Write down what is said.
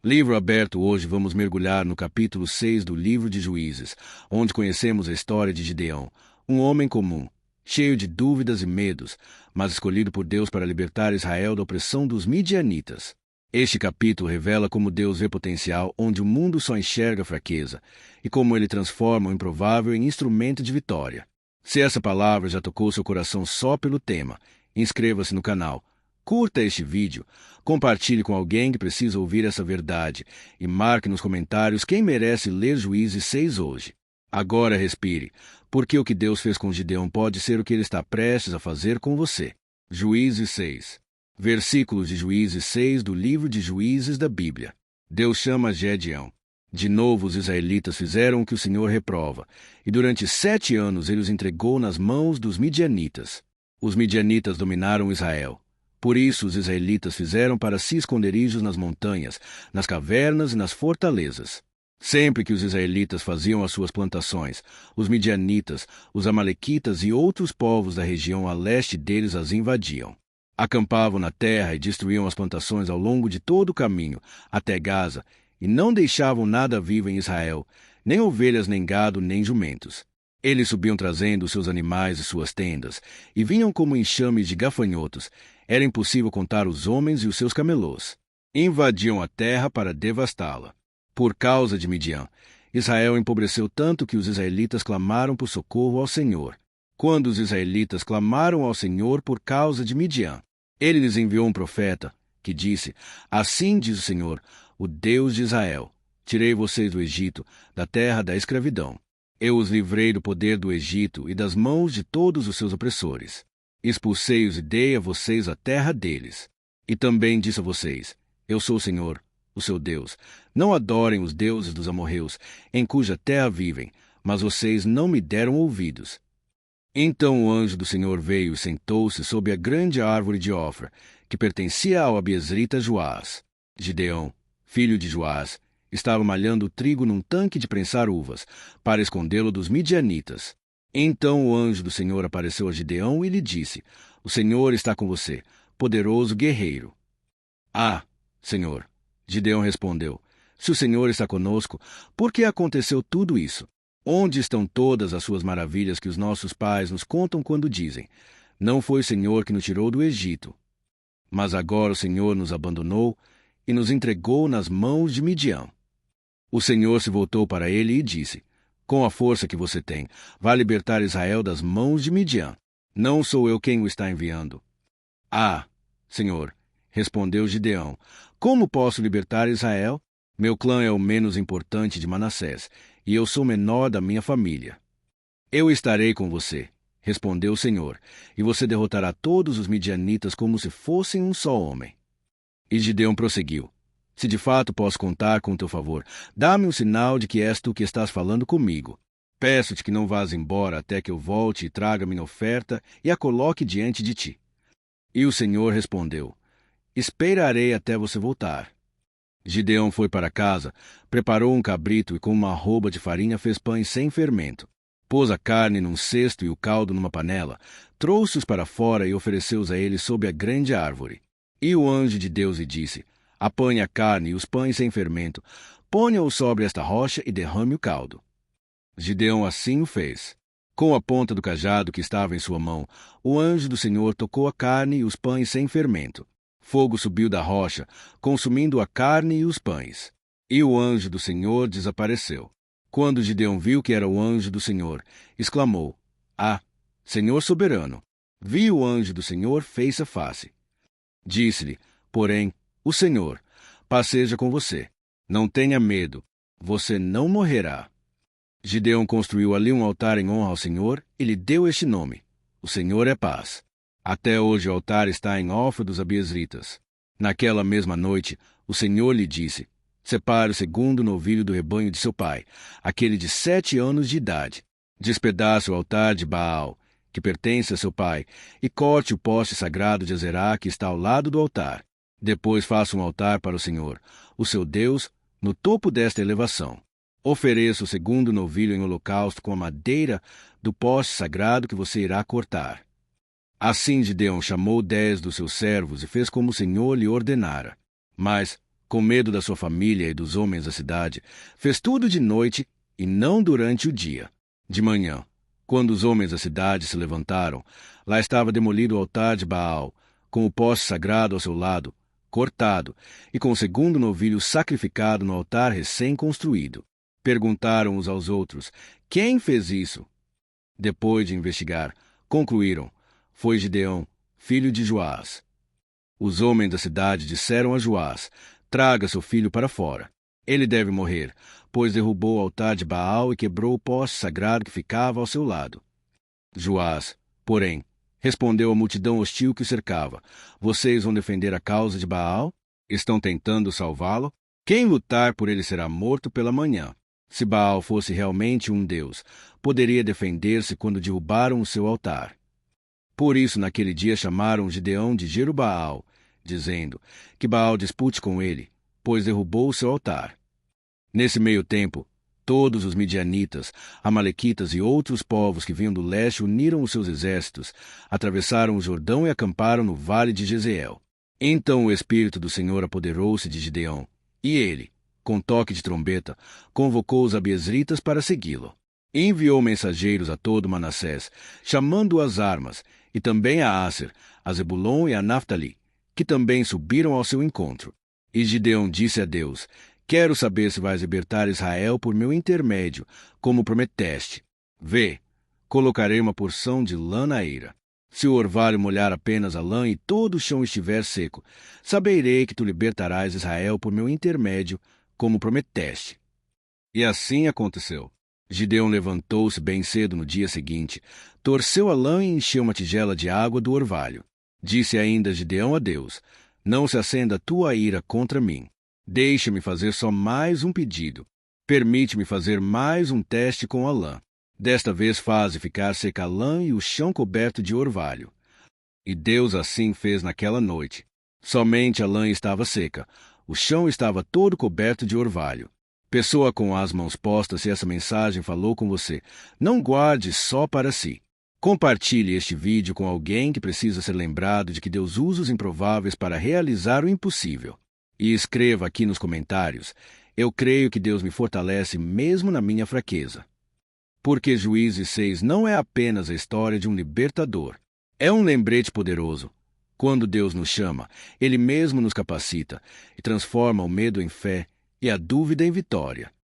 Livro aberto. Hoje vamos mergulhar no capítulo 6 do livro de Juízes, onde conhecemos a história de Gideão, um homem comum, cheio de dúvidas e medos, mas escolhido por Deus para libertar Israel da opressão dos midianitas. Este capítulo revela como Deus vê potencial onde o mundo só enxerga fraqueza, e como ele transforma o improvável em instrumento de vitória. Se essa palavra já tocou seu coração só pelo tema, inscreva-se no canal, curta este vídeo, compartilhe com alguém que precisa ouvir essa verdade e marque nos comentários quem merece ler Juízes 6 hoje. Agora respire, porque o que Deus fez com Gideão pode ser o que ele está prestes a fazer com você. Juízes 6. Versículos de Juízes 6 do livro de Juízes da Bíblia. Deus chama Gideão. De novo os israelitas fizeram o que o Senhor reprova, e durante 7 anos ele os entregou nas mãos dos midianitas. Os midianitas dominaram Israel. Por isso os israelitas fizeram para si esconderijos nas montanhas, nas cavernas e nas fortalezas. Sempre que os israelitas faziam as suas plantações, os midianitas, os amalequitas e outros povos da região a leste deles as invadiam. Acampavam na terra e destruíam as plantações ao longo de todo o caminho, até Gaza, e não deixavam nada vivo em Israel, nem ovelhas, nem gado, nem jumentos. Eles subiam trazendo seus animais e suas tendas, e vinham como enxames de gafanhotos. Era impossível contar os homens e os seus camelôs. Invadiam a terra para devastá-la. Por causa de Midian, Israel empobreceu tanto que os israelitas clamaram por socorro ao Senhor. Quando os israelitas clamaram ao Senhor por causa de Midian, ele lhes enviou um profeta, que disse: Assim diz o Senhor, o Deus de Israel: Tirei vocês do Egito, da terra da escravidão. Eu os livrei do poder do Egito e das mãos de todos os seus opressores. Expulsei-os e dei a vocês a terra deles. E também disse a vocês: Eu sou o Senhor, o seu Deus. Não adorem os deuses dos amorreus, em cuja terra vivem, mas vocês não me deram ouvidos. Então o anjo do Senhor veio e sentou-se sob a grande árvore de Ofra, que pertencia ao abiezrita Joás. Gideão, filho de Joás, estava malhando trigo num tanque de prensar uvas, para escondê-lo dos midianitas. Então o anjo do Senhor apareceu a Gideão e lhe disse: O Senhor está com você, poderoso guerreiro. Ah, Senhor, Gideão respondeu, se o Senhor está conosco, por que aconteceu tudo isso? Onde estão todas as suas maravilhas que os nossos pais nos contam quando dizem: Não foi o Senhor que nos tirou do Egito? Mas agora o Senhor nos abandonou e nos entregou nas mãos de Midian. O Senhor se voltou para ele e disse: Com a força que você tem, vá libertar Israel das mãos de Midian. Não sou eu quem o está enviando. Ah, Senhor, respondeu Gideão, como posso libertar Israel? Meu clã é o menos importante de Manassés, e eu sou o menor da minha família. Eu estarei com você, respondeu o Senhor, e você derrotará todos os midianitas como se fossem um só homem. E Gideão prosseguiu: Se de fato posso contar com teu favor, dá-me um sinal de que és tu que estás falando comigo. Peço-te que não vás embora até que eu volte e traga minha oferta e a coloque diante de ti. E o Senhor respondeu: Esperarei até você voltar. Gideão foi para casa, preparou um cabrito e com uma arroba de farinha fez pães sem fermento. Pôs a carne num cesto e o caldo numa panela, trouxe-os para fora e ofereceu-os a ele sob a grande árvore. E o anjo de Deus lhe disse: Apanhe a carne e os pães sem fermento, ponha-os sobre esta rocha e derrame o caldo. Gideão assim o fez. Com a ponta do cajado que estava em sua mão, o anjo do Senhor tocou a carne e os pães sem fermento. Fogo subiu da rocha, consumindo a carne e os pães. E o anjo do Senhor desapareceu. Quando Gideão viu que era o anjo do Senhor, exclamou: Ah, Senhor soberano! Vi o anjo do Senhor face a face. Disse-lhe, porém, o Senhor: Passeja com você. Não tenha medo, você não morrerá. Gideão construiu ali um altar em honra ao Senhor e lhe deu este nome: O Senhor é paz. Até hoje o altar está em Ofra dos abiezritas. Naquela mesma noite, o Senhor lhe disse: Separe o segundo novilho do rebanho de seu pai, aquele de 7 anos de idade. Despedace o altar de Baal, que pertence a seu pai, e corte o poste sagrado de Azerá que está ao lado do altar. Depois faça um altar para o Senhor, o seu Deus, no topo desta elevação. Ofereça o segundo novilho em holocausto com a madeira do poste sagrado que você irá cortar. Assim Gideão chamou 10 dos seus servos e fez como o Senhor lhe ordenara. Mas, Com medo da sua família e dos homens da cidade, fez tudo de noite e não durante o dia. De manhã, quando os homens da cidade se levantaram, lá estava demolido o altar de Baal, com o poste sagrado ao seu lado, cortado, e com o segundo novilho sacrificado no altar recém-construído. Perguntaram uns aos outros: quem fez isso? Depois de investigar, concluíram: foi Gideão, filho de Joás. Os homens da cidade disseram a Joás: traga seu filho para fora. Ele deve morrer, pois derrubou o altar de Baal e quebrou o poste sagrado que ficava ao seu lado. Joás, porém, respondeu à multidão hostil que o cercava: vocês vão defender a causa de Baal? Estão tentando salvá-lo? Quem lutar por ele será morto pela manhã. Se Baal fosse realmente um deus, poderia defender-se quando derrubaram o seu altar. Por isso, naquele dia chamaram Gideão de Jerubaal, dizendo: que Baal dispute com ele, pois derrubou o seu altar. Nesse meio tempo, todos os midianitas, amalequitas e outros povos que vinham do leste uniram os seus exércitos, atravessaram o Jordão e acamparam no vale de Jezeel. Então o Espírito do Senhor apoderou-se de Gideão, e ele, com toque de trombeta, convocou os abiezritas para segui-lo. Enviou mensageiros a todo Manassés, chamando às armas, e também a Asser, a Zebulon e a Naftali, que também subiram ao seu encontro. E Gideão disse a Deus: quero saber se vais libertar Israel por meu intermédio, como prometeste. Vê, colocarei uma porção de lã na eira. Se o orvalho molhar apenas a lã e todo o chão estiver seco, saberei que tu libertarás Israel por meu intermédio, como prometeste. E assim aconteceu. Gideão levantou-se bem cedo no dia seguinte, torceu a lã e encheu uma tigela de água do orvalho. Disse ainda Gideão a Deus: não se acenda a tua ira contra mim. Deixa-me fazer só mais um pedido. Permite-me fazer mais um teste com a lã. Desta vez faze ficar seca a lã e o chão coberto de orvalho. E Deus assim fez naquela noite. Somente a lã estava seca, o chão estava todo coberto de orvalho. Pessoa com as mãos postas, se essa mensagem falou com você, não guarde só para si. Compartilhe este vídeo com alguém que precisa ser lembrado de que Deus usa os improváveis para realizar o impossível. E escreva aqui nos comentários: eu creio que Deus me fortalece mesmo na minha fraqueza. Porque Juízes 6 não é apenas a história de um libertador. É um lembrete poderoso. Quando Deus nos chama, Ele mesmo nos capacita e transforma o medo em fé e a dúvida em vitória.